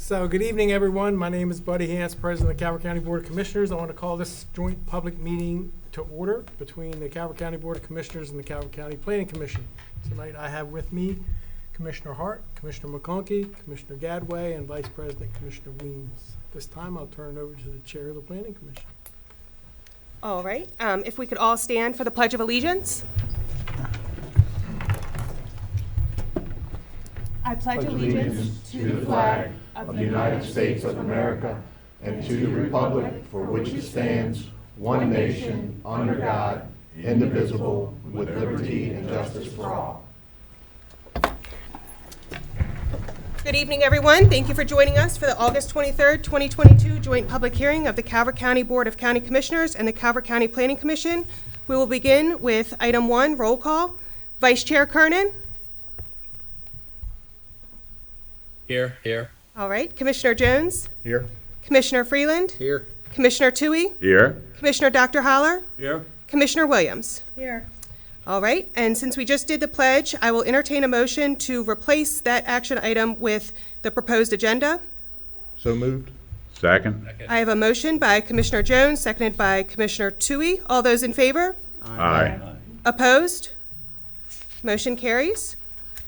So good evening, everyone. My name is Buddy Hance, President of the Calvert County Board of Commissioners. I want to call this joint public meeting to order between the Calvert County Board of Commissioners and the Calvert County Planning Commission. Tonight I have with me Commissioner Hart, Commissioner McConkey, Commissioner Gadway, and Vice President Commissioner Weems. This time I'll turn it over to the Chair of the Planning Commission. All right, if we could all stand for the Pledge of Allegiance. I pledge allegiance to the flag of the United States of America and to the republic for which it stands, one nation, under God, indivisible, with liberty and justice for all. Good evening, everyone. Thank you for joining us for the August 23rd, 2022 joint public hearing of the Calvert County Board of County Commissioners and the Calvert County Planning Commission. We will begin with item 1, roll call. Vice Chair Kernan. Here. All right. Commissioner Jones. Here. Commissioner Freeland. Here. Commissioner Toohey. Here. Commissioner Dr. Holler. Here. Commissioner Williams. Here. All right, and since we just did the pledge, I will entertain a motion to replace that action item with the proposed agenda. So moved. Second. I have a motion by Commissioner Jones, seconded by Commissioner Toohey. All those in favor? Aye. Opposed? Motion carries.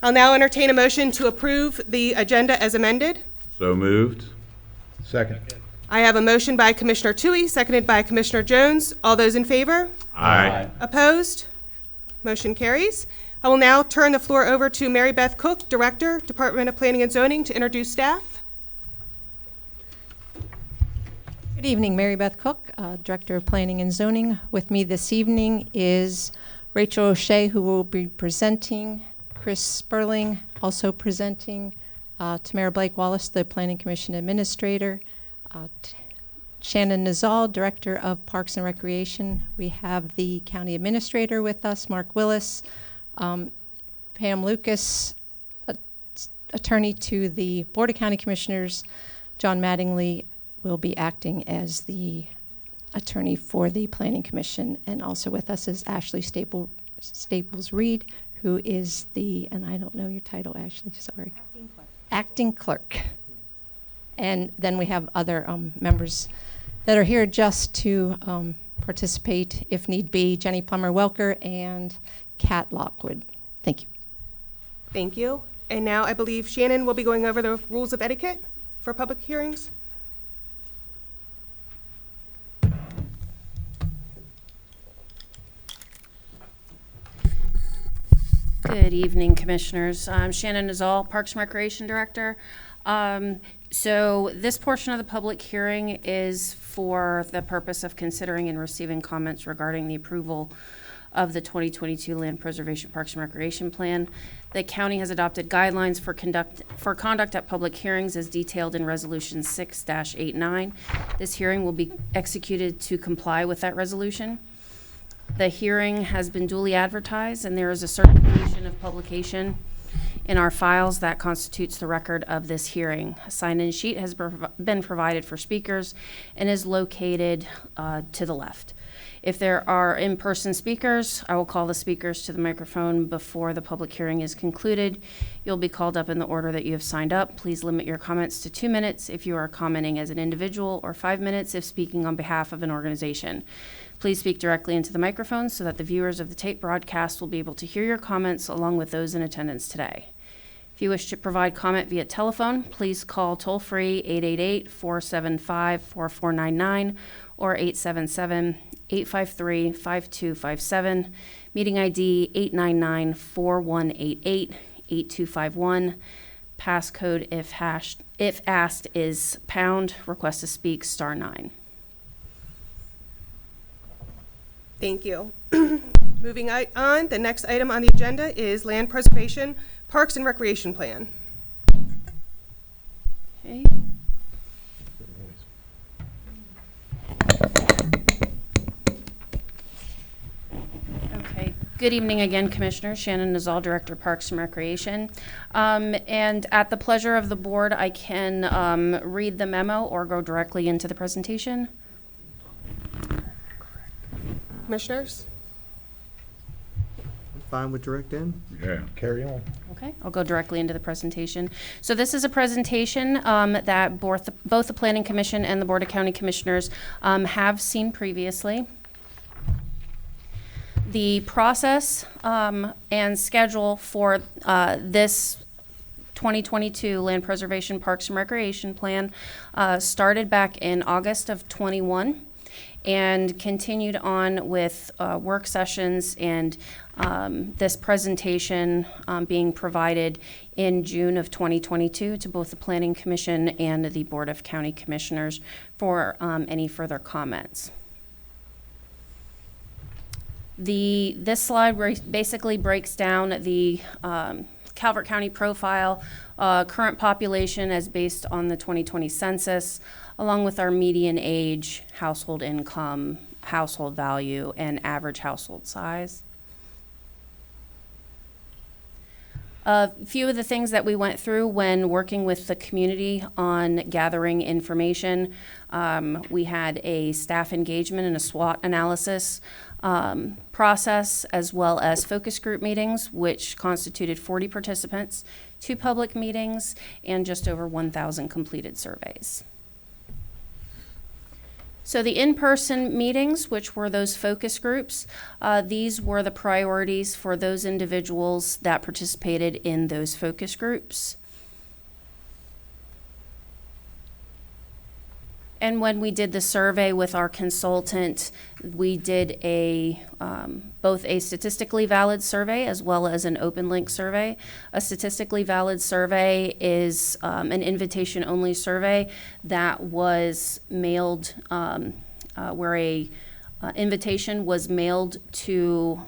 I'll now entertain a motion to approve the agenda as amended. So moved. Second. I have a motion by Commissioner Toohey, seconded by Commissioner Jones. All those in favor? Aye. Opposed? Motion carries. I will now turn the floor over to Mary Beth Cook, Director, Department of Planning and Zoning, to introduce staff. Good evening, Mary Beth Cook, Director of Planning and Zoning. With me this evening is Rachel O'Shea, who will be presenting, Chris Sperling also presenting, Tamara Blake Wallace, the Planning Commission Administrator, Shannon Nizal, Director of Parks and Recreation. We have the County Administrator with us, Mark Willis, Pam Lucas, Attorney to the Board of County Commissioners. John Mattingly will be acting as the Attorney for the Planning Commission, and also with us is Ashley Staples-Reed, who is the, and I don't know your title, Ashley, sorry. Acting Clerk. And then we have other members that are here just to participate if need be. Jenny Plummer-Welker and Kat Lockwood. Thank you. Thank you. And now I believe Shannon will be going over the rules of etiquette for public hearings. Good evening, Commissioners. I'm Shannon Nizal, Parks and Recreation Director. So this portion of the public hearing is for the purpose of considering and receiving comments regarding the approval of the 2022 Land Preservation Parks and Recreation Plan. The county has adopted guidelines for conduct at public hearings as detailed in Resolution 6-89. This hearing will be executed to comply with that resolution. The hearing has been duly advertised, and there is a certification of publication in our files that constitutes the record of this hearing. A sign-in sheet has been provided for speakers and is located to the left. If there are in-person speakers, I will call the speakers to the microphone before the public hearing is concluded. You'll be called up in the order that you have signed up. Please limit your comments to 2 minutes if you are commenting as an individual, or 5 minutes if speaking on behalf of an organization. Please speak directly into the microphone so that the viewers of the tape broadcast will be able to hear your comments along with those in attendance today. If you wish to provide comment via telephone, please call toll-free 888-475-4499 or 877-853-5257, meeting ID 899-4188, 8251. Passcode, if asked, is pound. Request to speak, *9. Thank you. Moving on, the next item on the agenda is Land Preservation Parks and Recreation Plan. Okay. Okay. Good evening again, Commissioner. Shannon Nizal, Director of Parks and Recreation. And at the pleasure of the board, I can read the memo or go directly into the presentation. Commissioners? Fine with direct in? Yeah. Carry on. Okay, I'll go directly into the presentation. So this is a presentation that both the Planning Commission and the Board of County Commissioners have seen previously. The process and schedule for this 2022 Land Preservation Parks and Recreation Plan started back in August of '21 and continued on with work sessions and this presentation being provided in June of 2022 to both the Planning Commission and the Board of County Commissioners for any further comments. This slide basically breaks down the Calvert County profile, current population as based on the 2020 census, along with our median age, household income, household value, and average household size. A few of the things that we went through when working with the community on gathering information, we had a staff engagement and a SWOT analysis process, as well as focus group meetings, which constituted 40 participants, 2 public meetings, and just over 1,000 completed surveys. So the in-person meetings, which were those focus groups, these were the priorities for those individuals that participated in those focus groups. And when we did the survey with our consultant, we did both a statistically valid survey as well as an open link survey. A statistically valid survey is an invitation-only survey that was mailed, where a invitation was mailed to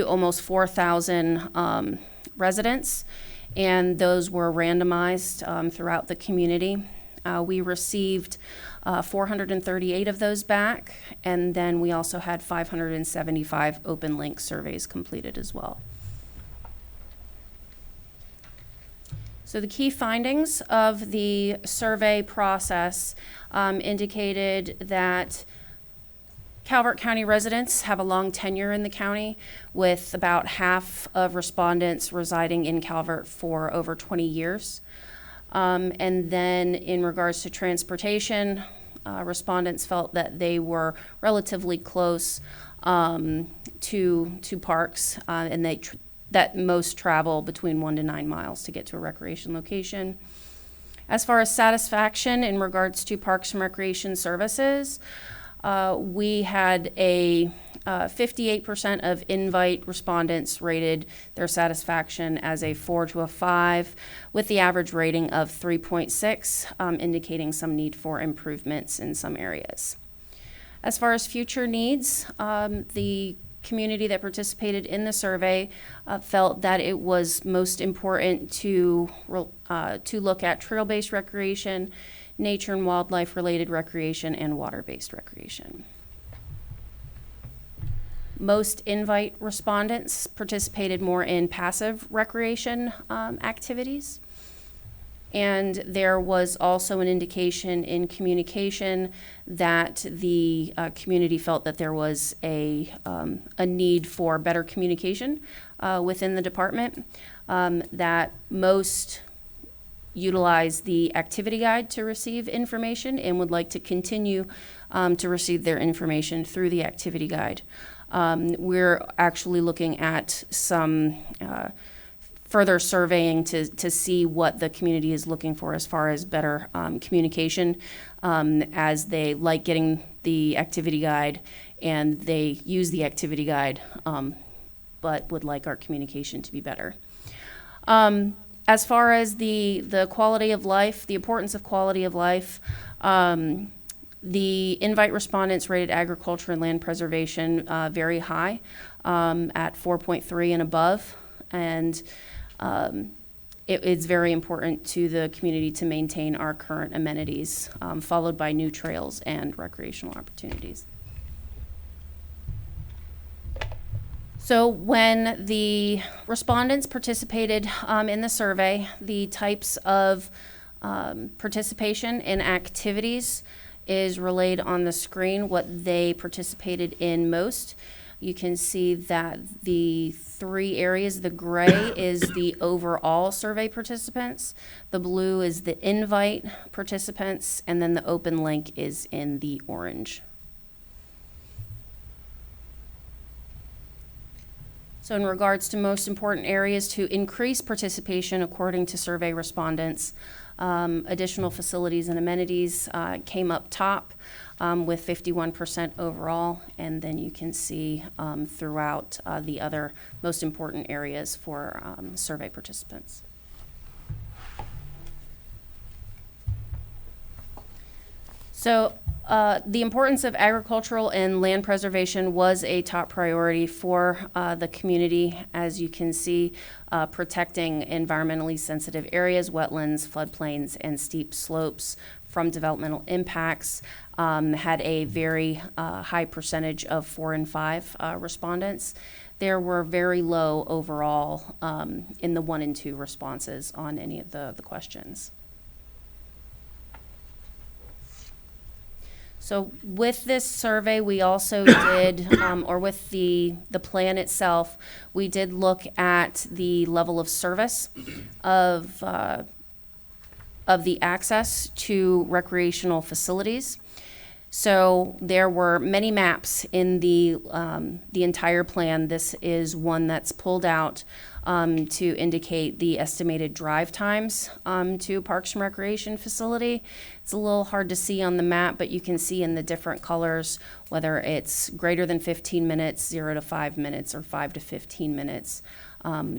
almost 4,000 residents. And those were randomized throughout the community. We received 438 of those back, and then we also had 575 open link surveys completed as well. So the key findings of the survey process indicated that Calvert County residents have a long tenure in the county, with about half of respondents residing in Calvert for over 20 years. And then in regards to transportation, respondents felt that they were relatively close to parks, and that most travel between 1 to 9 miles to get to a recreation location. As far as satisfaction in regards to parks and recreation services, we had a 58% of invite respondents rated their satisfaction as a 4 to a 5, with the average rating of 3.6, indicating some need for improvements in some areas. As far as future needs, the community that participated in the survey felt that it was most important to look at trail-based recreation, nature and wildlife related recreation, and water-based recreation. Most invite respondents participated more in passive recreation activities. And there was also an indication in communication that the community felt that there was a need for better communication within the department, that most utilize the activity guide to receive information and would like to continue to receive their information through the activity guide. We're actually looking at some further surveying to see what the community is looking for as far as better communication, as they like getting the activity guide and they use the activity guide, but would like our communication to be better. As far as the quality of life, the importance of quality of life, the invite respondents rated agriculture and land preservation very high, at 4.3 and above. And it's very important to the community to maintain our current amenities, followed by new trails and recreational opportunities. So when the respondents participated in the survey, the types of participation in activities is relayed on the screen, what they participated in most. You can see that the 3 areas, the gray is the overall survey participants, the blue is the invite participants, and then the open link is in the orange. So in regards to most important areas to increase participation according to survey respondents, additional facilities and amenities came up top with 51% overall, and then you can see throughout the other most important areas for survey participants. So the importance of agricultural and land preservation was a top priority for the community. As you can see, protecting environmentally sensitive areas, wetlands, floodplains, and steep slopes from developmental impacts had a very high percentage of 4 and 5 respondents. There were very low overall in the 1 and 2 responses on any of the questions. So with this survey, we also did, or with the plan itself, we did look at the level of service of the access to recreational facilities. So there were many maps in the entire plan. This is one that's pulled out to indicate the estimated drive times to a Parks and Recreation facility. It's a little hard to see on the map, but you can see in the different colors whether it's greater than 15 minutes, 0 to 5 minutes, or 5 to 15 minutes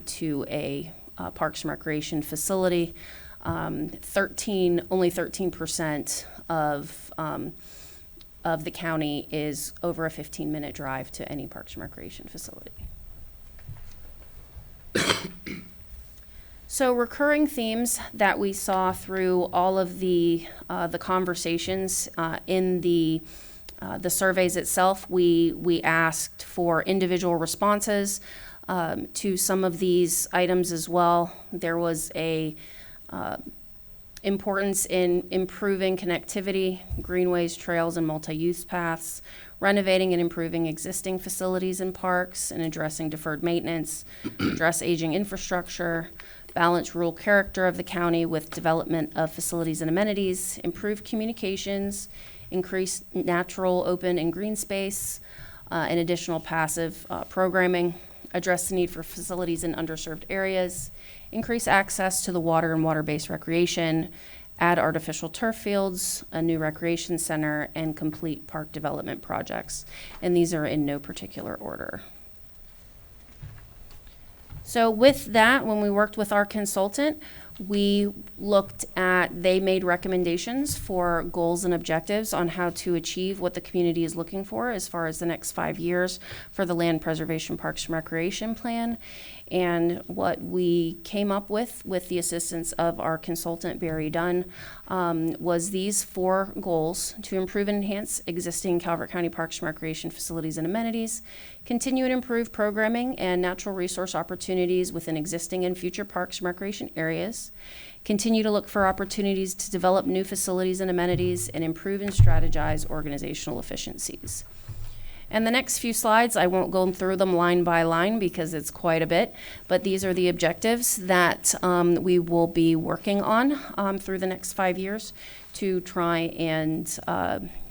to a Parks and Recreation facility. Only 13% of the county is over a 15-minute drive to any Parks and Recreation facility. So recurring themes that we saw through all of the conversations in the surveys itself, we asked for individual responses to some of these items as well. There was a importance in improving connectivity, greenways, trails, and multi-use paths, renovating and improving existing facilities and parks, and addressing deferred maintenance, address aging infrastructure, balance rural character of the county with development of facilities and amenities, improve communications, increase natural, open, and green space, and additional passive programming, address the need for facilities in underserved areas, increase access to the water and water-based recreation, add artificial turf fields, a new recreation center, and complete park development projects. And these are in no particular order. So with that, when we worked with our consultant, we looked at, they made recommendations for goals and objectives on how to achieve what the community is looking for as far as the next 5 years for the Land Preservation Parks and Recreation Plan. And what we came up with the assistance of our consultant, Barry Dunn, was these 4 goals: to improve and enhance existing Calvert County Parks and Recreation facilities and amenities, continue and improve programming and natural resource opportunities within existing and future parks and recreation areas, continue to look for opportunities to develop new facilities and amenities, and improve and strategize organizational efficiencies. And the next few slides, I won't go through them line by line because it's quite a bit, but these are the objectives that we will be working on through the next 5 years to try and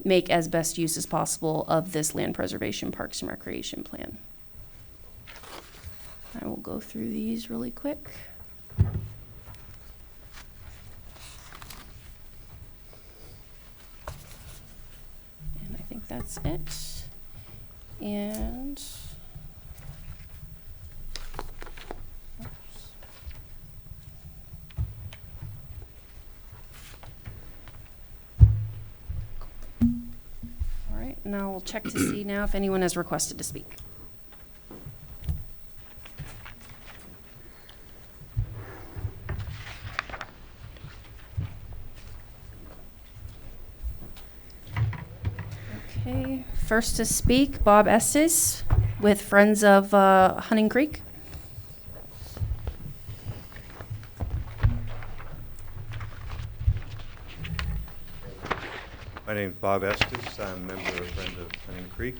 make as best use as possible of this Land Preservation Parks and Recreation Plan. I will go through these really quick. And I think that's it. And oops. All right, now we'll check to see now if anyone has requested to speak. Okay, first to speak, Bob Estes with Friends of Hunting Creek. My name is Bob Estes. I'm a member of Friends of Hunting Creek.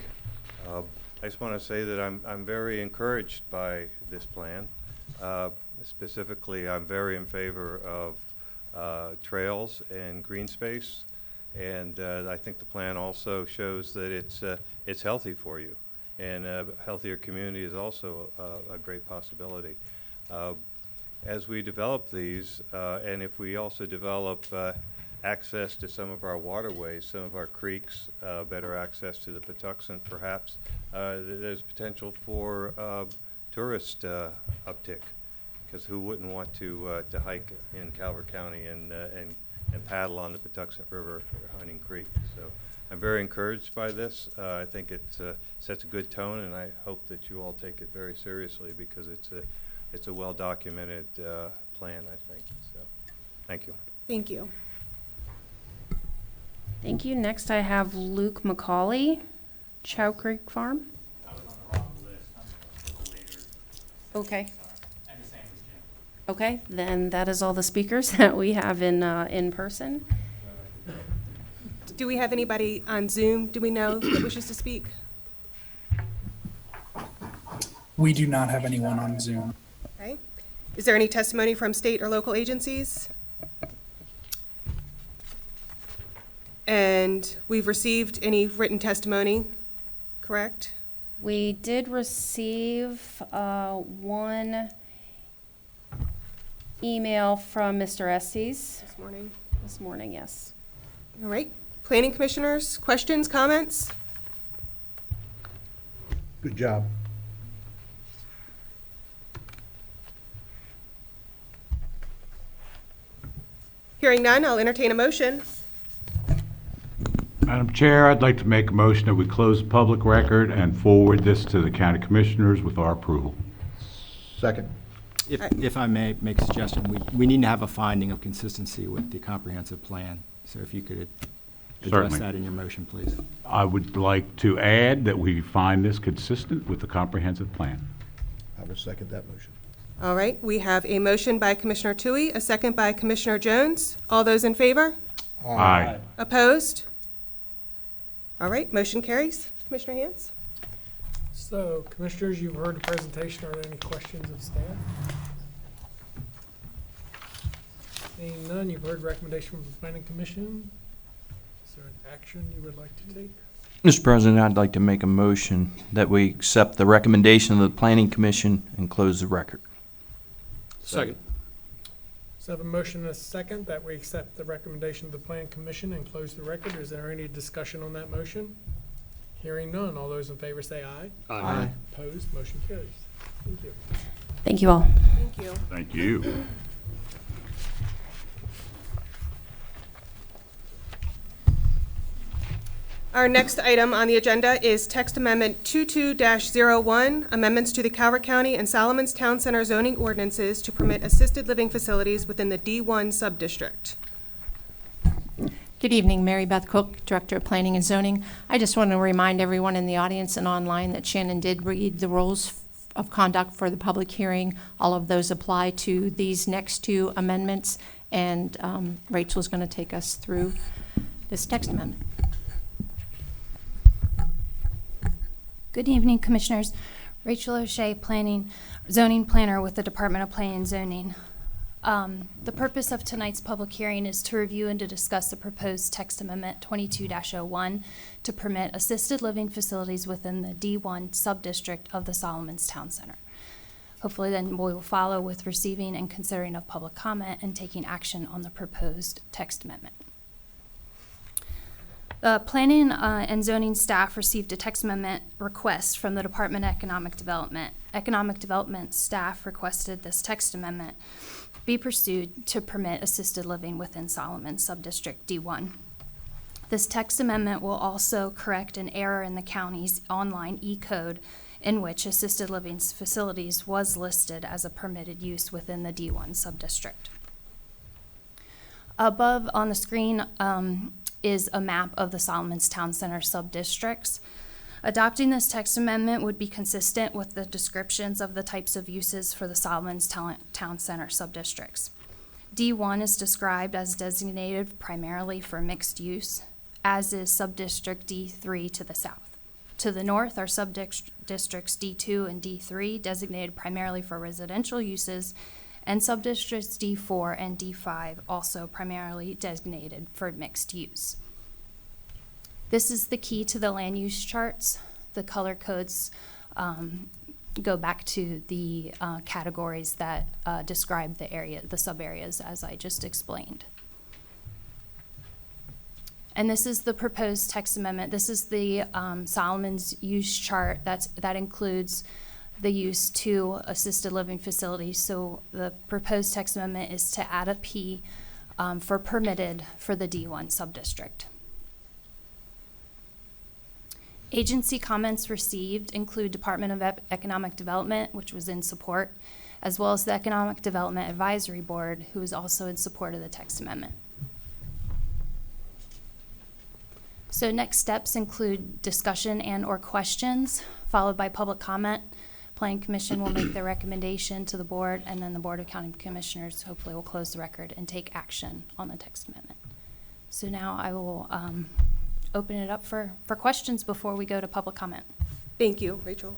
I just want to say that I'm very encouraged by this plan. Specifically, I'm very in favor of trails and green space, and I think the plan also shows that it's healthy for you, and a healthier community is also a great possibility. As we develop these, and if we also develop access to some of our waterways, some of our creeks, better access to the Patuxent perhaps, there's potential for tourist uptick, because who wouldn't want to hike in Calvert County and paddle on the Patuxent River or Hunting Creek. So I'm very encouraged by this. I think it sets a good tone, and I hope that you all take it very seriously, because it's a well-documented plan, I think. So, thank you. Thank you. Thank you. Next, I have Luke McCauley, Chow Creek Farm. I was on the wrong list. I'm a little later. Okay. Sorry. And the same with Jim. Okay, then that is all the speakers that we have in person. Do we have anybody on Zoom, do we know, that wishes to speak? We do not have anyone on Zoom. Okay. Is there any testimony from state or local agencies? And we've received any written testimony, correct? We did receive one email from Mr. Estes This morning. this morning, yes. All right. Planning commissioners, questions, comments? Good job. Hearing none, I'll entertain a motion. Madam Chair, I'd like to make a motion that we close the public record and forward this to the county commissioners with our approval. Second. If I may make a suggestion, we need to have a finding of consistency with the comprehensive plan. So if you could address Certainly. that in your motion, please. I would like to add that we find this consistent with the comprehensive plan. I will second that motion. All right, we have a motion by Commissioner Tui, a second by Commissioner Jones. All those in favor? Aye. Opposed? All right, motion carries. Commissioner Hans? So, commissioners, you've heard the presentation. Are there any questions of staff? Seeing none, you've heard recommendation from the planning commission. Is there an action you would like to take? Mr. President, I'd like to make a motion that we accept the recommendation of the Planning Commission and close the record. Second. So I have a motion and a second that we accept the recommendation of the Plan Commission and close the record. Is there any discussion on that motion? Hearing none, all those in favor say aye. Aye. Opposed, motion carries. Thank you. Thank you all. Thank you. Thank you. Our next item on the agenda is text amendment 22-01, amendments to the Calvert County and Solomons Town Center zoning ordinances to permit assisted living facilities within the D1 subdistrict. Good evening, Mary Beth Cook, Director of Planning and Zoning. I just want to remind everyone in the audience and online that Shannon did read the rules of conduct for the public hearing. All of those apply to these next two amendments, and Rachel's going to take us through this text amendment. Good evening, Commissioners. Rachel O'Shea, Zoning Planner with the Department of Planning and Zoning. The purpose of tonight's public hearing is to review and to discuss the proposed text amendment 22-01 to permit assisted living facilities within the D1 subdistrict of the Solomons Town Center. Hopefully then we will follow with receiving and considering of public comment and taking action on the proposed text amendment. The Planning and Zoning staff received a text amendment request from the Department of Economic Development. Economic Development staff requested this text amendment be pursued to permit assisted living within Solomons Subdistrict D1. This text amendment will also correct an error in the county's online E-code in which assisted living facilities was listed as a permitted use within the D1 subdistrict. Above on the screen is a map of the Solomons Town Center subdistricts. Adopting this text amendment would be consistent with the descriptions of the types of uses for the Solomons Town Center subdistricts. D1 is described as designated primarily for mixed use, as is subdistrict D3 to the south. To the north are subdistricts D2 and D3, designated primarily for residential uses, and subdistricts D4 and D5, also primarily designated for mixed use. This is the key to the land use charts. The color codes go back to the categories that describe the area, the sub-areas, as I just explained. And this is the proposed text amendment. This is the Solomon's use chart. That includes the use to assisted living facilities. So the proposed text amendment is to add a P for permitted for the D1 subdistrict. Agency comments received include Department of Economic Development, which was in support, as well as the Economic Development Advisory Board, who is also in support of the text amendment. So next steps include discussion and or questions, followed by public comment. Planning Commission will make their recommendation to the board, and then the Board of County Commissioners hopefully will close the record and take action on the text amendment. So now I will open it up for questions before we go to public comment. Thank you, Rachel.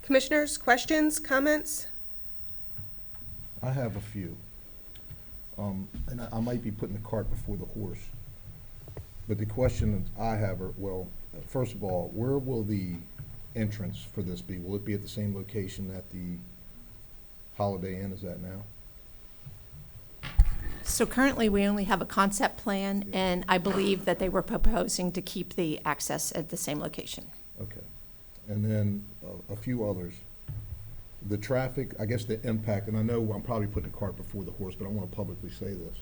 Commissioners, questions, comments? I have a few. And I might be putting the cart before the horse. But the question that I have are, well, first of all, where will the entrance for this be? Will it be at the same location that the Holiday Inn is at now? So currently, we only have a concept plan, and I believe that they were proposing to keep the access at the same location. Okay. And then a few others. The traffic, I guess the impact, and I know I'm probably putting the cart before the horse, but I want to publicly say this,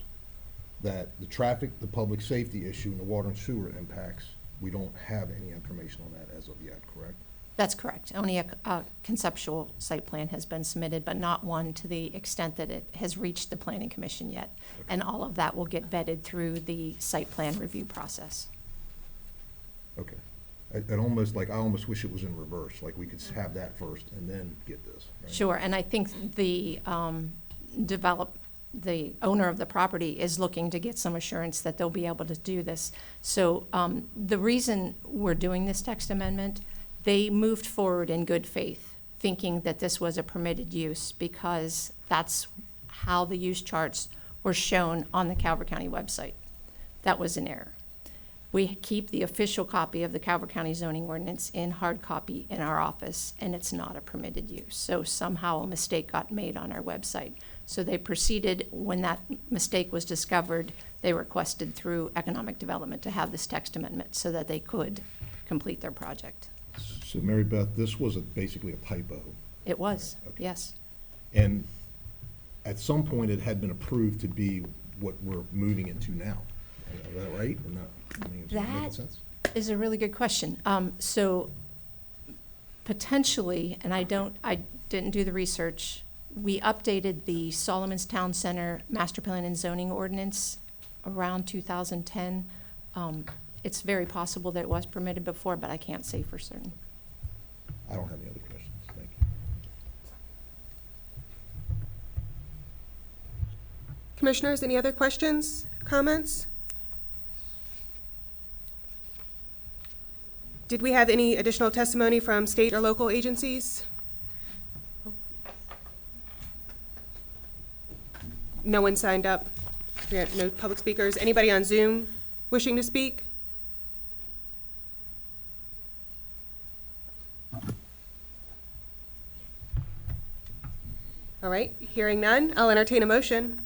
that the traffic, the public safety issue, and the water and sewer impacts, we don't have any information on that as of yet, correct? That's correct. Only a conceptual site plan has been submitted, but not one to the extent that it has reached the Planning Commission yet. Okay. And all of that will get vetted through the site plan review process. Okay. I almost wish it was in reverse, like we could have that first and then get this. Right? Sure, and I think the the owner of the property is looking to get some assurance that they'll be able to do this. So the reason we're doing this text amendment, they moved forward in good faith, thinking that this was a permitted use because that's how the use charts were shown on the Calvert County website. That was an error. We keep the official copy of the Calvert County zoning ordinance in hard copy in our office, and it's not a permitted use. So somehow a mistake got made on our website. So they proceeded, when that mistake was discovered, they requested through economic development to have this text amendment so that they could complete their project. So Mary Beth, this was basically a typo. It was, Okay. yes. And at some point, it had been approved to be what we're moving into now. Is that right? Or not? I mean, is that making That sense? is a really good question. So potentially, and I didn't do the research, we updated the Solomon's Town Center Master Plan and Zoning Ordinance around 2010. It's very possible that it was permitted before, but I can't say for certain. I don't have any other questions. Thank you. Commissioners, any other questions, comments? Did we have any additional testimony from state or local agencies? No one signed up. We had no public speakers. Anybody on Zoom wishing to speak? All right, hearing none, I'll entertain a motion.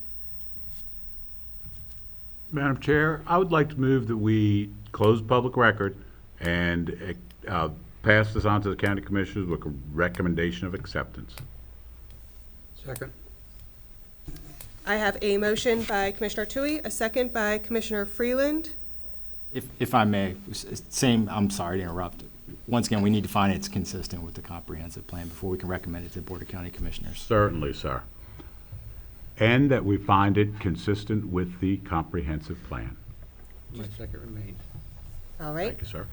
Madam Chair, I would like to move that we close public record and pass this on to the county commissioners with a recommendation of acceptance. Second. I have a motion by Commissioner Tui, a second by Commissioner Freeland. If I may, I'm sorry to interrupt. Once again, we need to find it's consistent with the comprehensive plan before we can recommend it to the Board of County Commissioners. Certainly, sir. And that we find it consistent with the comprehensive plan. My second remains. All right, Thank you, sir.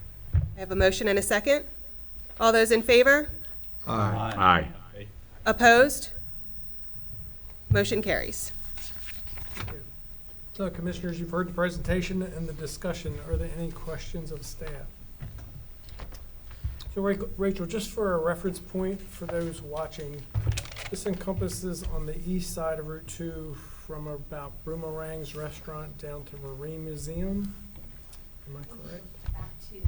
I have a motion and a second. All those in favor? Aye. Opposed? Motion carries. So Commissioners, you've heard the presentation and the discussion. Are there any questions of staff? So Rachel, just for a reference point for those watching, this encompasses on the east side of Route 2 from about Boomerang's Restaurant down to Marine Museum. Am I correct? Back to,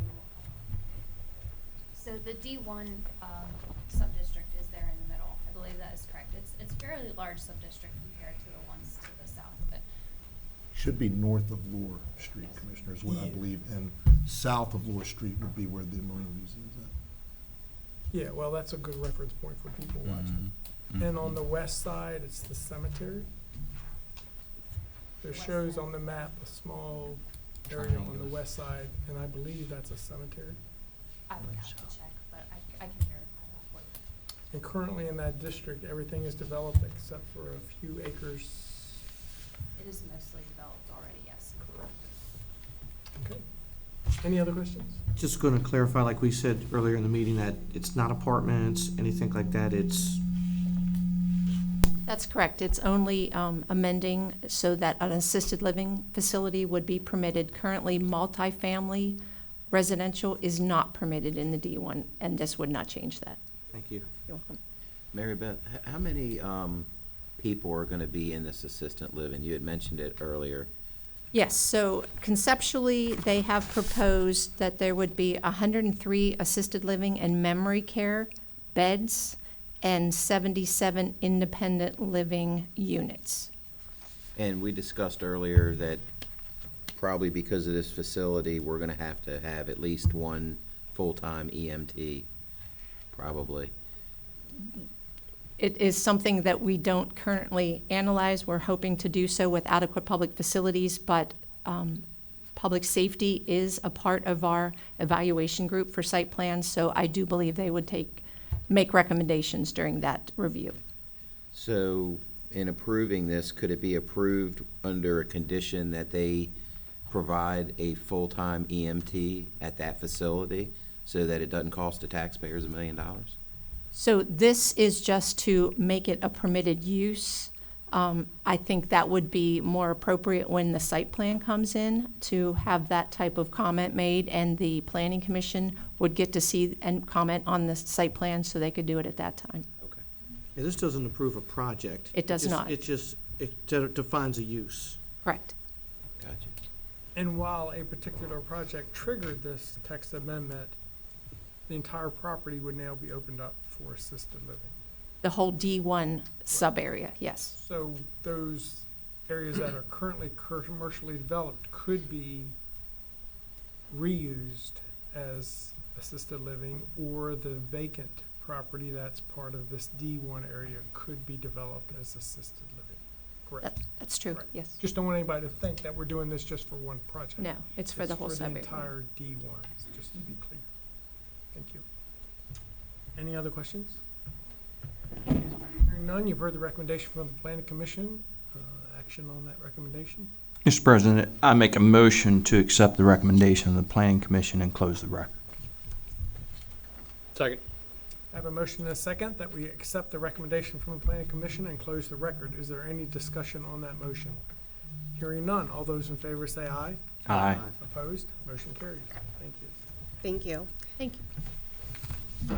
so the D1 sub-district is there in the middle. I believe that is correct. It's a fairly large sub-district compared to the ones to the south of it. Should be north of Lure Street, Commissioners, what I believe, and south of Lure Street would be where the Marine Museum is at. Yeah, well, that's a good reference point for people watching. And on the west side, it's the cemetery. There shows on the map a small area on the west side, and I believe that's a cemetery. I would have to check, but I can verify that for you. And currently in that district, everything is developed except for a few acres. It is mostly developed already, yes. Correct. Okay. Any other questions? Just going to clarify, like we said earlier in the meeting, that it's not apartments, anything like that, it's, That's correct. It's only amending so that an assisted living facility would be permitted. Currently, multifamily residential is not permitted in the D1, and this would not change that. thank you. You're welcome. Mary Beth, how many people are going to be in this assisted living? You had mentioned it earlier. Yes, so conceptually, they have proposed that there would be 103 assisted living and memory care beds and 77 independent living units. And we discussed earlier that probably because of this facility, we're going to have at least one full-time EMT, probably. It is something that we don't currently analyze. We're hoping to do so with adequate public facilities, but public safety is a part of our evaluation group for site plans, so I do believe they would make recommendations during that review. So in approving this, could it be approved under a condition that they provide a full-time EMT at that facility so that it doesn't cost the taxpayers $1 million? So this is just to make it a permitted use. I think that would be more appropriate when the site plan comes in to have that type of comment made, and the planning commission would get to see and comment on the site plan so they could do it at that time. Okay. Yeah, this doesn't approve a project. It does not. It defines a use. Correct. Gotcha. And while a particular project triggered this text amendment, the entire property would now be opened up for assisted living. The whole D1 sub-area, yes. So those areas that are currently commercially developed could be reused as assisted living, or the vacant property that's part of this D1 area could be developed as assisted living. Correct? That's true, Correct. yes. Just don't want anybody to think that we're doing this just for one project. No, it's for the whole It's for the sub-area. entire D1, just to be clear. Thank you. Any other questions? Hearing none, you've heard the recommendation from the planning commission. Action on that recommendation? Mr. President, I make a motion to accept the recommendation of the Planning Commission and close the record. Second. I have a motion and a second that we accept the recommendation from the planning commission and close the record. Is there any discussion on that motion? Hearing none, all those in favor say aye. Aye. Opposed? Motion carries. Thank you. Thank you. Thank you.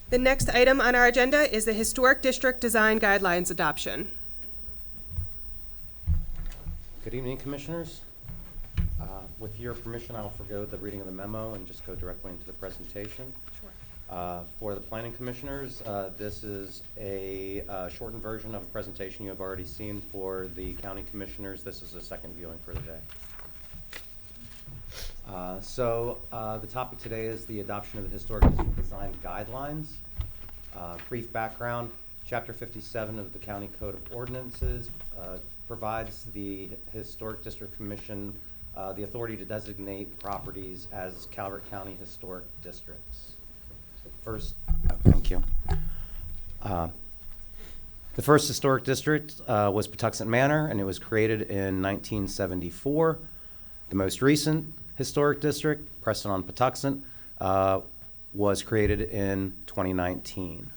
The next item on our agenda is the Historic District Design Guidelines adoption. Good evening, Commissioners. With your permission, I will forgo the reading of the memo and just go directly into the presentation. Sure. For the Planning Commissioners, this is a shortened version of a presentation you have already seen. For the County Commissioners, this is a second viewing for the day. The topic today is the adoption of the Historic District Design Guidelines. Brief background, Chapter 57 of the County Code of Ordinances provides the Historic District Commission the authority to designate properties as Calvert County Historic Districts. Thank you. The first historic district was Patuxent Manor, and it was created in 1974. The most recent historic district, Preston-on-Patuxent, was created in 2019.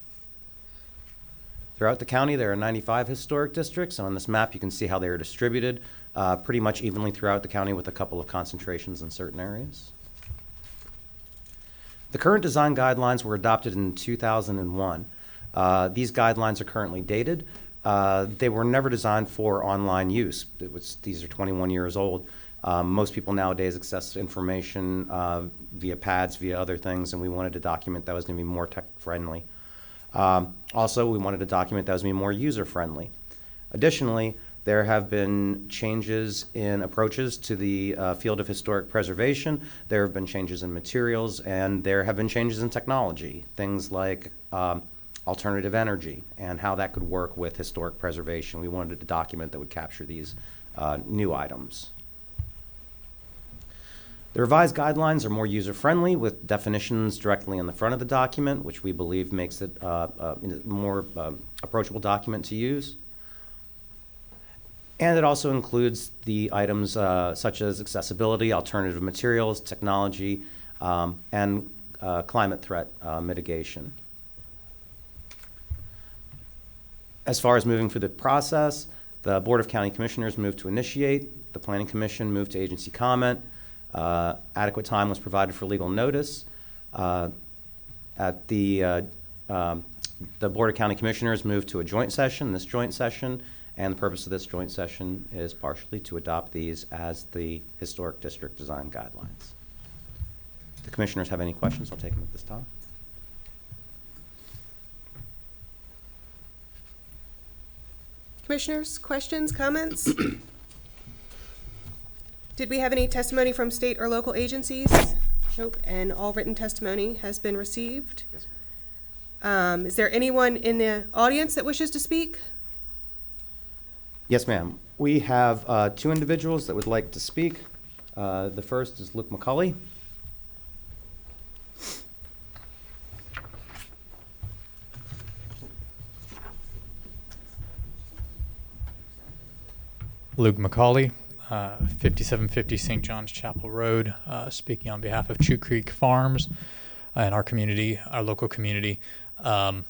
Throughout the county, there are 95 historic districts, and on this map, you can see how they are distributed pretty much evenly throughout the county with a couple of concentrations in certain areas. The current design guidelines were adopted in 2001. These guidelines are currently dated. They were never designed for online use. These are 21 years old. Most people nowadays access information via pads, via other things, and we wanted a document that was going to be more tech-friendly. Also, we wanted a document that was going to be more user-friendly. Additionally, there have been changes in approaches to the field of historic preservation. There have been changes in materials, and there have been changes in technology, things like alternative energy and how that could work with historic preservation. We wanted a document that would capture these new items. The revised guidelines are more user-friendly with definitions directly in the front of the document, which we believe makes it a more approachable document to use. And it also includes the items such as accessibility, alternative materials, technology, and climate threat mitigation. As far as moving through the process, the Board of County Commissioners moved to initiate, the Planning Commission moved to agency comment, adequate time was provided for legal notice. At the Board of County Commissioners moved to a joint session, this joint session, and the purpose of this joint session is partially to adopt these as the Historic District Design Guidelines. If the Commissioners have any questions, I'll take them at this time. Commissioners, questions, comments? Did we have any testimony from state or local agencies? Nope, and all written testimony has been received. Yes, Is there anyone in the audience that wishes to speak? Yes, ma'am. We have two individuals that would like to speak. The first is Luke McCauley. Luke McCauley, 5750 St. John's Chapel Road, speaking on behalf of Chew Creek Farms and our community, our local community. I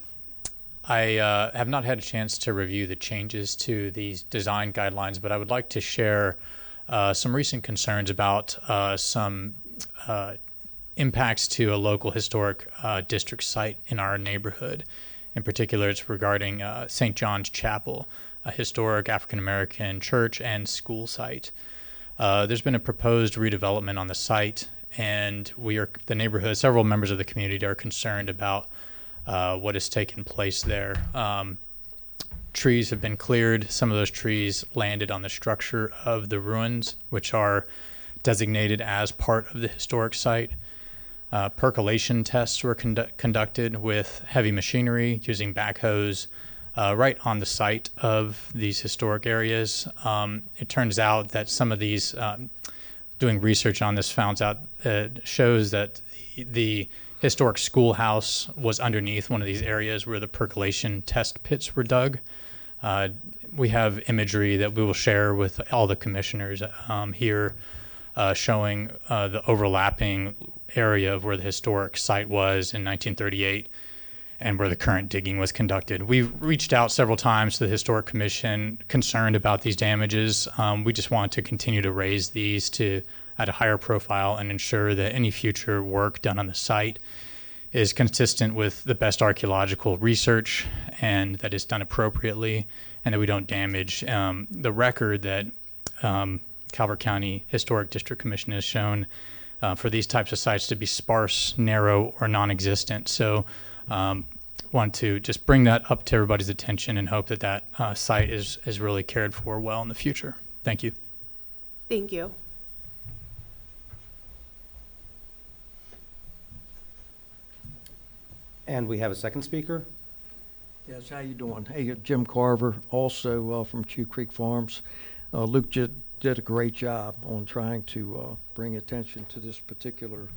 have not had a chance to review the changes to these design guidelines, but I would like to share some recent concerns about some impacts to a local historic district site in our neighborhood. In particular, it's regarding St. John's Chapel, a historic African-American church and school site. There's been a proposed redevelopment on the site, and the neighborhood, several members of the community are concerned about what has taken place there. Trees have been cleared. Some of those trees landed on the structure of the ruins, which are designated as part of the historic site. Percolation tests were conducted with heavy machinery using backhoes right on the site of these historic areas. It turns out that some of these, doing research on this, shows that the historic schoolhouse was underneath one of these areas where the percolation test pits were dug. We have imagery that we will share with all the commissioners here showing the overlapping area of where the historic site was in 1938 and where the current digging was conducted. We've reached out several times to the Historic Commission concerned about these damages. We just want to continue to raise these at a higher profile and ensure that any future work done on the site is consistent with the best archaeological research and that is done appropriately, and that we don't damage the record that Calvert County Historic District Commission has shown for these types of sites to be sparse, narrow, or non-existent. So want to just bring that up to everybody's attention and hope that that site is really cared for well in the future. Thank you. Thank you. And we have a second speaker. Yes, how you doing? Hey, Jim Carver, also from Chew Creek Farms. Luke did a great job on trying to bring attention to this particular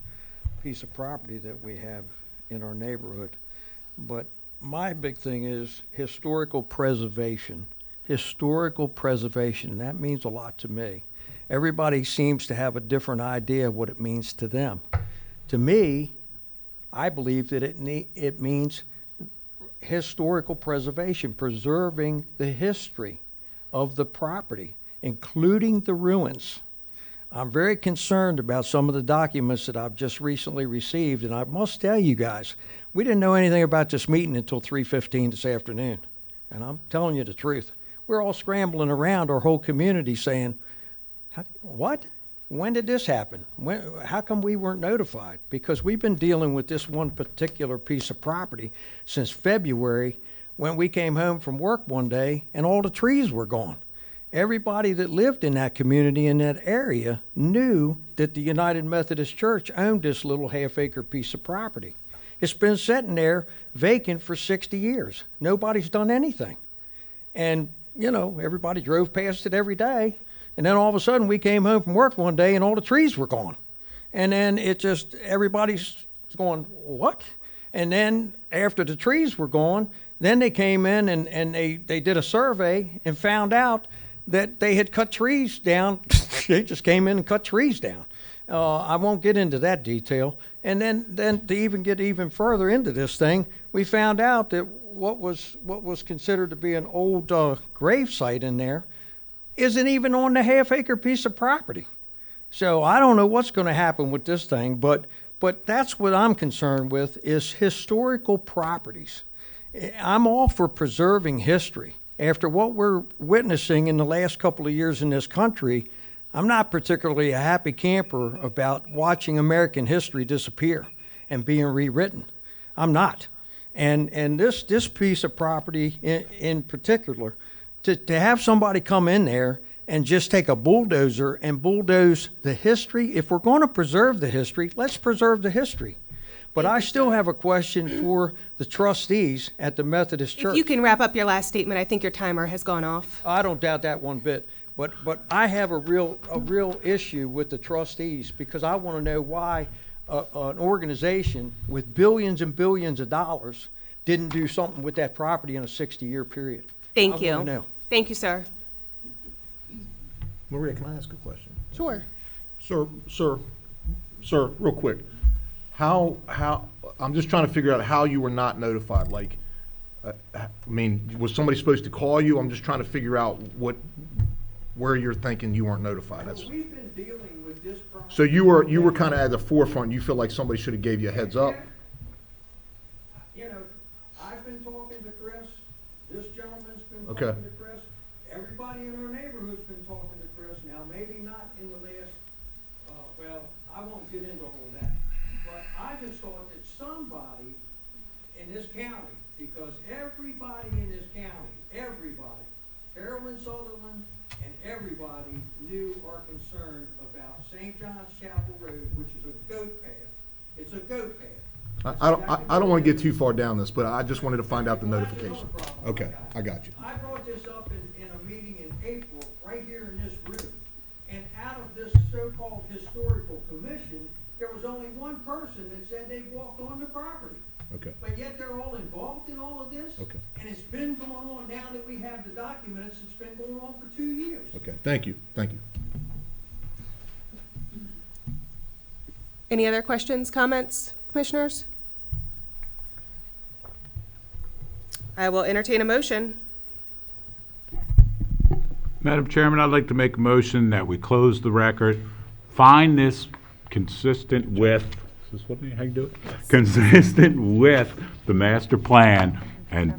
piece of property that we have in our neighborhood. But my big thing is historical preservation. Historical preservation, that means a lot to me. Everybody seems to have a different idea of what it means to them. To me, I believe that it means historical preservation, preserving the history of the property, including the ruins. I'm very concerned about some of the documents that I've just recently received, and I must tell you guys, we didn't know anything about this meeting until 3:15 this afternoon. And I'm telling you the truth. We're all scrambling around our whole community saying, what? When did this happen? How come we weren't notified? Because we've been dealing with this one particular piece of property since February, when we came home from work one day and all the trees were gone. Everybody that lived in that community, in that area, knew that the United Methodist Church owned this little half-acre piece of property. It's been sitting there vacant for 60 years. Nobody's done anything. And, you know, everybody drove past it every day. And then all of a sudden we came home from work one day and all the trees were gone. And then it just, everybody's going, what? And then after the trees were gone, then they came in and they did a survey and found out that they had cut trees down. They just came in and cut trees down. I won't get into that detail. And then to even get even further into this thing, we found out that what was considered to be an old grave site in there isn't even on the half-acre piece of property. So I don't know what's going to happen with this thing, but that's what I'm concerned with, is historical properties. I'm all for preserving history. After what we're witnessing in the last couple of years in this country, I'm not particularly a happy camper about watching American history disappear and being rewritten. I'm not. And this piece of property in particular, to have somebody come in there and just take a bulldozer and bulldoze the history, if we're going to preserve the history, let's preserve the history. But I still have a question for the trustees at the Methodist Church. If you can wrap up your last statement, I think your timer has gone off. I don't doubt that one bit. But I have a real issue with the trustees, because I want to know why an organization with billions and billions of dollars didn't do something with that property in a 60-year period. Thank I you. want to know. Thank you, sir. Maria, can I ask a question? Sure. Sir, real quick. How, I'm just trying to figure out how you were not notified. Like, I mean, was somebody supposed to call you? I'm just trying to figure out where you're thinking you weren't notified. That's, We've been dealing with this property. so you were kind of at the forefront. You feel like somebody should have gave you a heads up? You know, I've been talking to Chris. This gentleman's been Okay. talking to Chris. Everybody in our neighborhood's been talking to Chris. Now, maybe not in the last, well, I won't get into all of that. But I just thought that somebody in this county, because everybody in this county, everybody, Carolyn Sutherland and everybody knew our concern about St. John's Chapel Road, which is a goat path. It's a goat path. I don't want to get too far down this, but I just wanted to find out the notification. Okay, I got you. I brought this up in a meeting in April, right here in this room. And out of this so-called historical commission, there was only one person that said they walked on the property. Okay. But yet they're all involved in all of this? Okay. And it's been going on, now that we have the documents, it's been going on for 2 years. Okay, thank you. Any other questions, comments, commissioners? I will entertain a motion. Madam Chairman, I'd like to make a motion that we close the record, find this consistent with, is this what, how you do it? Consistent with the master plan and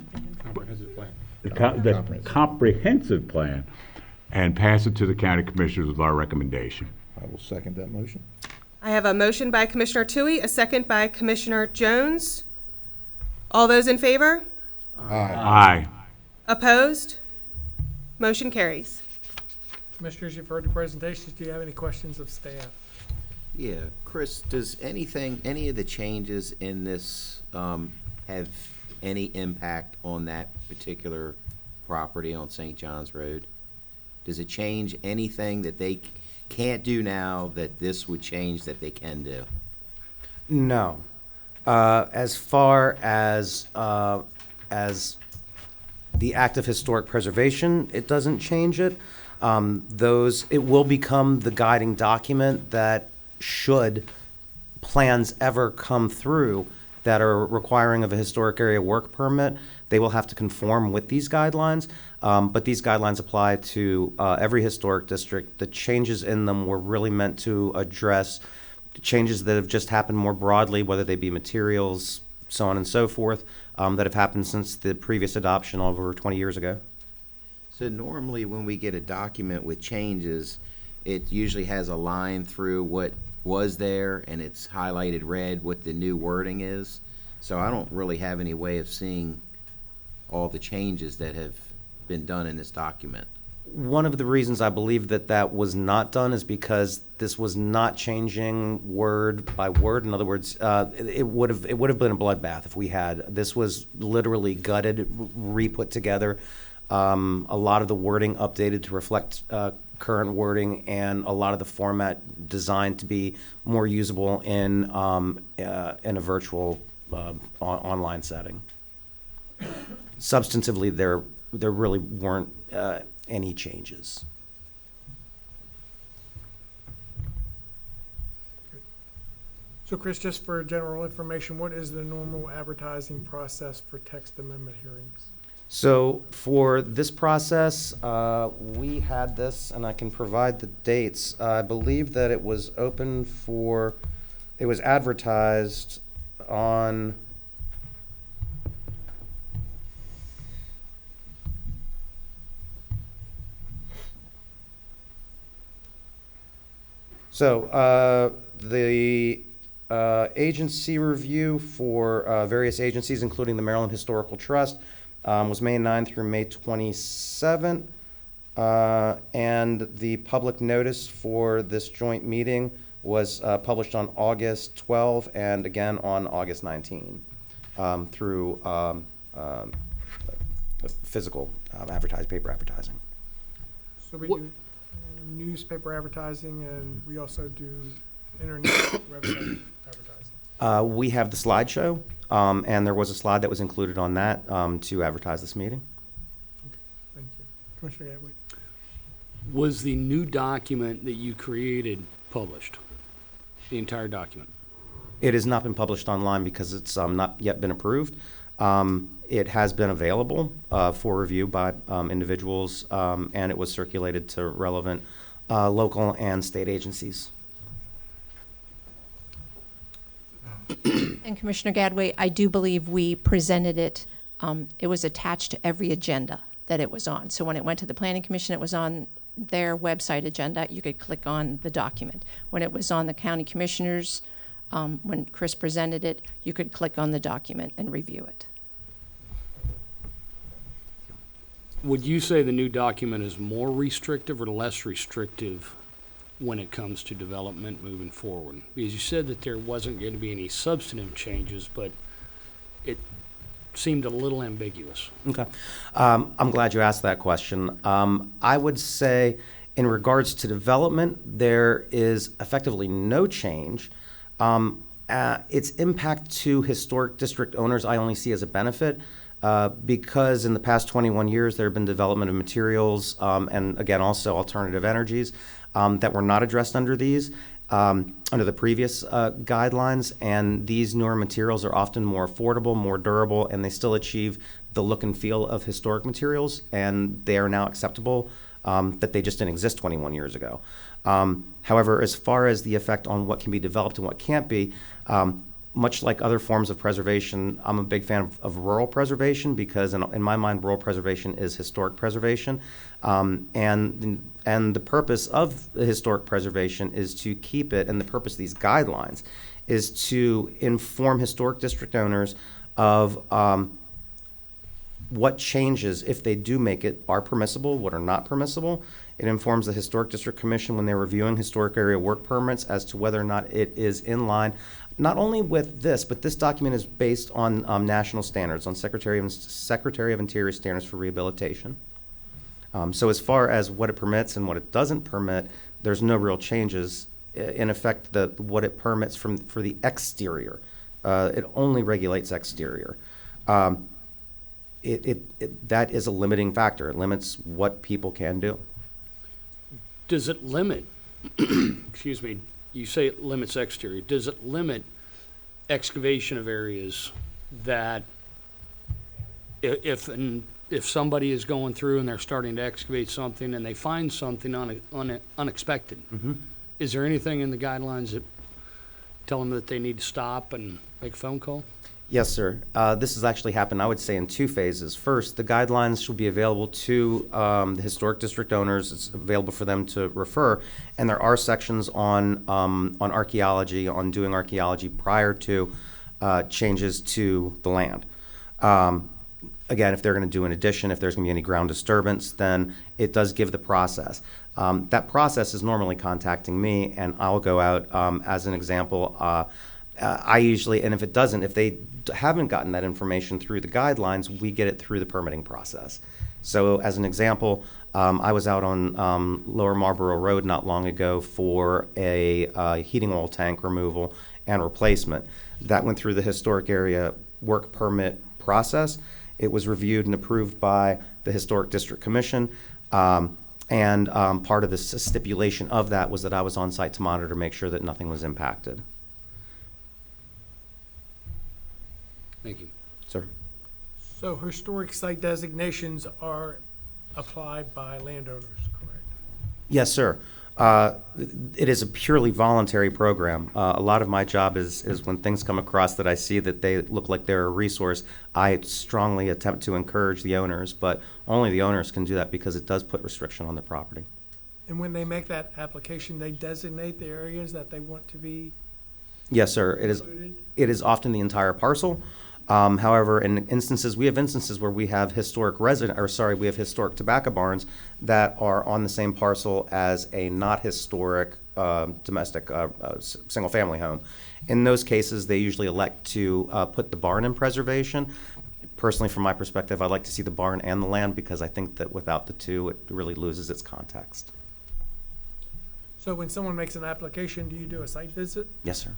Comprehensive plan. the comprehensive plan, and pass it to the county commissioners with our recommendation. I will second that motion. I have a motion by Commissioner Tui, a second by Commissioner Jones. All those in favor? Aye. Opposed? Motion carries. Commissioners, you've heard the presentations. Do you have any questions of staff? Yeah, Chris, does any of the changes in this have any impact on that particular property on St. John's Road? Does it change anything that they can't do now that this would change that they can do? No. As far as the act of historic preservation, it doesn't change it. It will become the guiding document that should plans ever come through, that are requiring of a historic area work permit, they will have to conform with these guidelines. But these guidelines apply to every historic district. The changes in them were really meant to address changes that have just happened more broadly, whether they be materials, so on and so forth, that have happened since the previous adoption over 20 years ago. So normally when we get a document with changes, it usually has a line through what was there and it's highlighted red what the new wording is. So I don't really have any way of seeing all the changes that have been done in this document. One of the reasons I believe that that was not done is because this was not changing word by word. In other words, it would have been a bloodbath if we had. This was literally gutted, re-put together. A lot of the wording updated to reflect current wording, and a lot of the format designed to be more usable in a virtual online setting. Substantively, there really weren't any changes. So Chris, just for general information, what is the normal advertising process for text amendment hearings? So for this process, we had this, and I can provide the dates. I believe that it was open for, it was advertised on the agency review for various agencies, including the Maryland Historical Trust, was May 9 through May 27. And the public notice for this joint meeting was published on August 12 and again on August 19 through physical paper advertising. So we do newspaper advertising, and we also do internet website advertising. We have the slideshow, and there was a slide that was included on that to advertise this meeting. Okay, thank you. Commissioner Gatway. Was the new document that you created published? The entire document? It has not been published online because it's not yet been approved. It has been available for review by individuals, and it was circulated to relevant local and state agencies. And Commissioner Gadway, I do believe we presented it, it was attached to every agenda that it was on. So when it went to the Planning Commission, it was on their website agenda. You could click on the document. When it was on the County Commissioners, when Chris presented it, you could click on the document and review it. Would you say the new document is more restrictive or less restrictive when it comes to development moving forward? Because you said that there wasn't going to be any substantive changes, but it seemed a little ambiguous. Okay. I'm glad you asked that question. I would say in regards to development, there is effectively no change. Its impact to historic district owners I only see as a benefit because in the past 21 years there have been development of materials and again also alternative energies that were not addressed under these, under the previous guidelines, and these newer materials are often more affordable, more durable, and they still achieve the look and feel of historic materials, and they are now acceptable that they just didn't exist 21 years ago. However, as far as the effect on what can be developed and what can't be, much like other forms of preservation, I'm a big fan of rural preservation because in my mind, rural preservation is historic preservation. And the purpose of the historic preservation is to keep it, and the purpose of these guidelines is to inform historic district owners of what changes, if they do make it, are permissible, what are not permissible. It informs the Historic District Commission when they're reviewing historic area work permits as to whether or not it is in line, not only with this, but this document is based on national standards, on Secretary of Interior standards for rehabilitation. So as far as what it permits and what it doesn't permit, there's no real changes. In effect, what it permits for the exterior, it only regulates exterior. That is a limiting factor. It limits what people can do. Does it limit, excuse me, you say it limits exterior, does it limit excavation of areas that if somebody is going through and they're starting to excavate something and they find something unexpected, is there anything in the guidelines that tell them that they need to stop and make a phone call? Yes, sir. This has actually happened, I would say, in two phases. First, the guidelines should be available to the historic district owners. It's available for them to refer, and there are sections on archaeology, on doing archaeology prior to changes to the land. Again, if they're going to do an addition, if there's going to be any ground disturbance, then it does give the process. That process is normally contacting me, and I'll go out, as an example, I usually, and if it doesn't, if they haven't gotten that information through the guidelines, we get it through the permitting process. So as an example, I was out on Lower Marlboro Road not long ago for a heating oil tank removal and replacement. That went through the historic area work permit process. It was reviewed and approved by the Historic District Commission. And part of the stipulation of that was that I was on site to monitor to make sure that nothing was impacted. Thank you. Sir. So historic site designations are applied by landowners, correct? Yes, sir. It is a purely voluntary program. A lot of my job is when things come across that I see that they look like they're a resource, I strongly attempt to encourage the owners, but only the owners can do that because it does put restriction on the property. And when they make that application, they designate the areas that they want to be Yes, sir. included? It is often the entire parcel. However, in instances, we have instances where we have historic tobacco barns that are on the same parcel as a not historic domestic single-family home. In those cases, they usually elect to put the barn in preservation. Personally, from my perspective, I'd like to see the barn and the land because I think that without the two, it really loses its context. So when someone makes an application, do you do a site visit Yes, sir.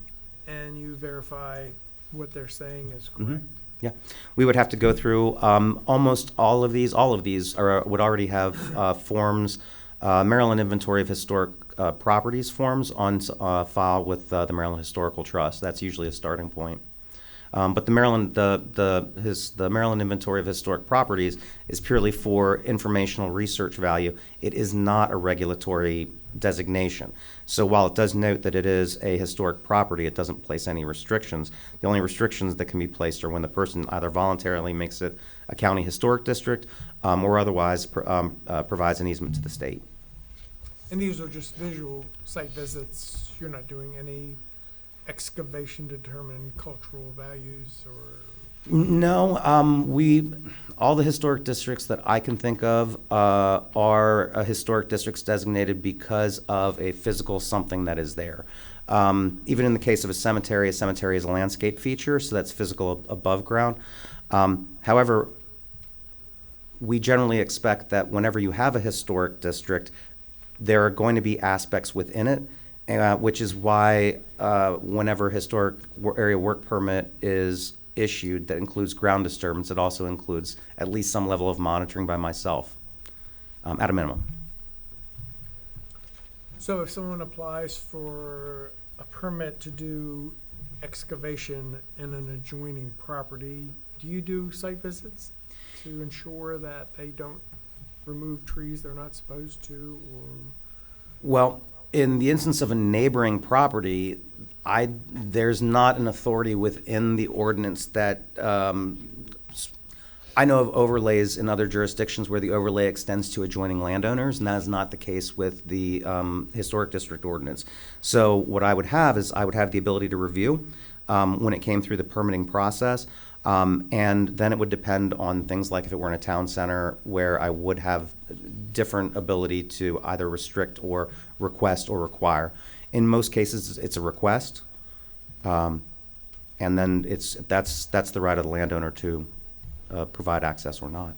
and you verify what they're saying is correct? Yeah, we would have to go through almost all of these would already have forms, Maryland Inventory of Historic Properties forms on file with the Maryland Historical Trust. That's usually a starting point. But the Maryland Inventory of Historic Properties is purely for informational research value. It is not a regulatory designation. So while it does note that it is a historic property, it doesn't place any restrictions. The only restrictions that can be placed are when the person either voluntarily makes it a county historic district or otherwise provides an easement to the state. And these are just visual site visits? You're not doing any excavation to determine cultural values or? No, all the historic districts that I can think of are historic districts designated because of a physical something that is there. Even in the case of a cemetery is a landscape feature, so that's physical above ground. However, we generally expect that whenever you have a historic district, there are going to be aspects within it, which is why whenever historic area work permit is issued that includes ground disturbance, it also includes at least some level of monitoring by myself, at a minimum. So if someone applies for a permit to do excavation in an adjoining property, do you do site visits to ensure that they don't remove trees they're not supposed to, or? Well, in the instance of a neighboring property, there's not an authority within the ordinance that, I know of overlays in other jurisdictions where the overlay extends to adjoining landowners, and that is not the case with the historic district ordinance. So what I would have is I would have the ability to review when it came through the permitting process, and then it would depend on things like if it were in a town center where I would have different ability to either restrict or request or require. In most cases, it's a request, and then that's the right of the landowner to provide access or not.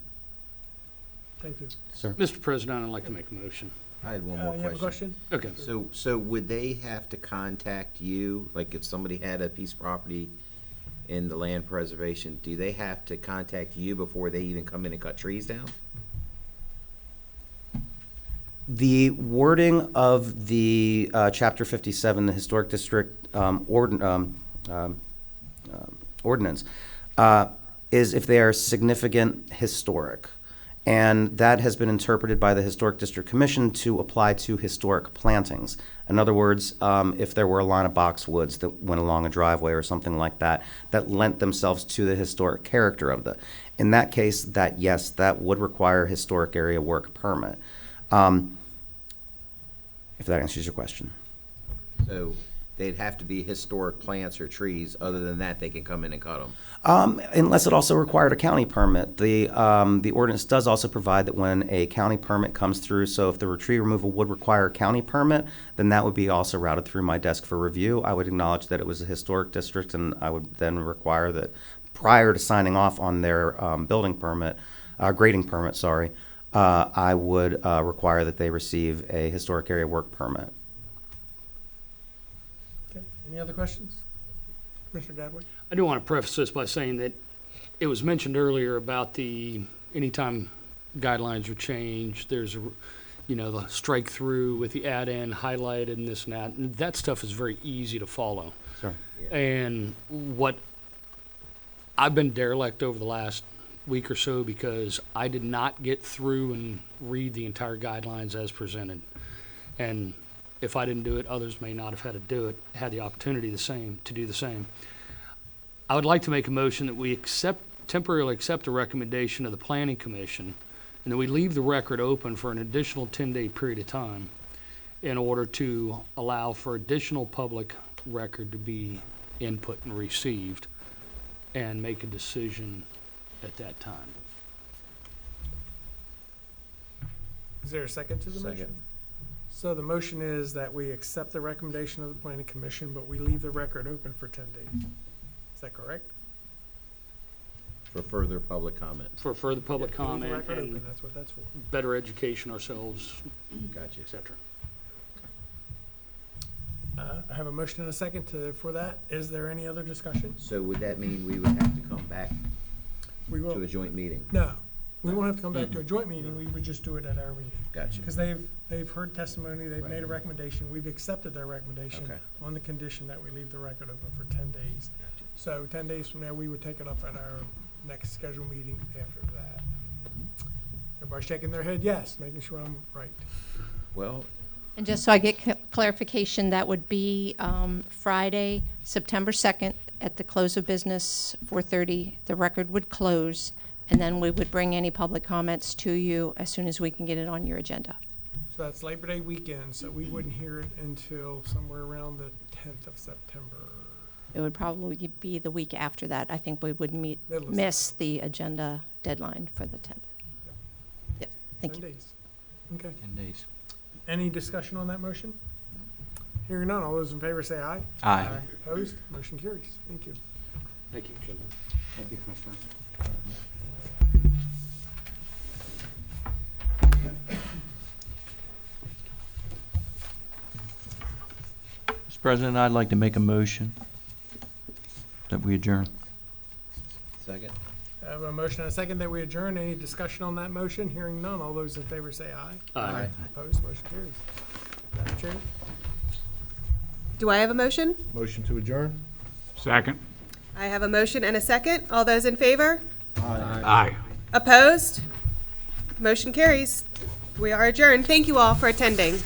Thank you. Sir? Mr. President, I'd like to make a motion. I had one more You have a question? Okay. So would they have to contact you, like if somebody had a piece of property in the land preservation, do they have to contact you before they even come in and cut trees down? The wording of the Chapter 57, the Historic District ordinance, is if they are significant historic. And that has been interpreted by the Historic District Commission to apply to historic plantings. In other words, if there were a line of boxwoods that went along a driveway or something like that, that lent themselves to the historic character of the, in that case, that, yes, that would require historic area work permit. If that answers your question. So they'd have to be historic plants or trees. Other than that, they can come in and cut them. Unless it also required a county permit. The ordinance does also provide that when a county permit comes through, so if the tree removal would require a county permit, then that would be also routed through my desk for review. I would acknowledge that it was a historic district, and I would then require that prior to signing off on their building permit, grading permit, sorry, I would require that they receive a historic area work permit. Okay, any other questions? Commissioner Gadway? I do want to preface this by saying that it was mentioned earlier about anytime guidelines are changed, there's the strike through with the add-in highlighted and this and that. And that stuff is very easy to follow. Sure. And what I've been derelict over the last week or so because I did not get through and read the entire guidelines as presented. And if I didn't do it, others may not have had to do it, had the opportunity to do the same. I would like to make a motion that we temporarily accept the recommendation of the Planning Commission and that we leave the record open for an additional 10-day period of time in order to allow for additional public record to be input and received and make a decision at that time. Is there a second to the motion? Second. So the motion is that we accept the recommendation of the planning commission, but we leave the record open for 10 days. Is that correct? For further public comment. For further public Yeah, leave the comment record and open, that's what that's for. better education ourselves, Gotcha. et cetera. I have a motion and a second for that. Is there any other discussion? So would that mean we would have to come back We will. to a joint meeting? No, we won't have to come back to a joint meeting. We would just do it at our meeting. Gotcha. Because they've heard testimony, they've made a recommendation, we've accepted their recommendation Okay. on the condition that we leave the record open for 10 days. Gotcha. So 10 days from now, we would take it up at our next scheduled meeting after that. Everybody shaking their head yes, making sure I'm right. Well, And just so I get clarification, that would be Friday, September 2nd, at the close of business, 4:30. The record would close, and then we would bring any public comments to you as soon as we can get it on your agenda. So that's Labor Day weekend, so we wouldn't hear it until somewhere around the 10th of September. It would probably be the week after that. I think we would Middle of miss the agenda deadline for the 10th. Yeah, thank 10 you. days. Okay. 10 days. Any discussion on that motion? Hearing none, all those in favor say aye. Aye. Opposed? Motion carries. Thank you. Thank you, Jim. Thank you, Commissioner. Mr. President, I'd like to make a motion that we adjourn. second. I have a motion and a second that we adjourn. Any discussion on that motion? Hearing none, all those in favor say aye. Aye. Opposed? Motion carries. Madam Chair? Do I have a motion? Motion to adjourn? Second? I have a motion and a second. All those in favor? Aye. Opposed? Motion carries. We are adjourned. Thank you all for attending.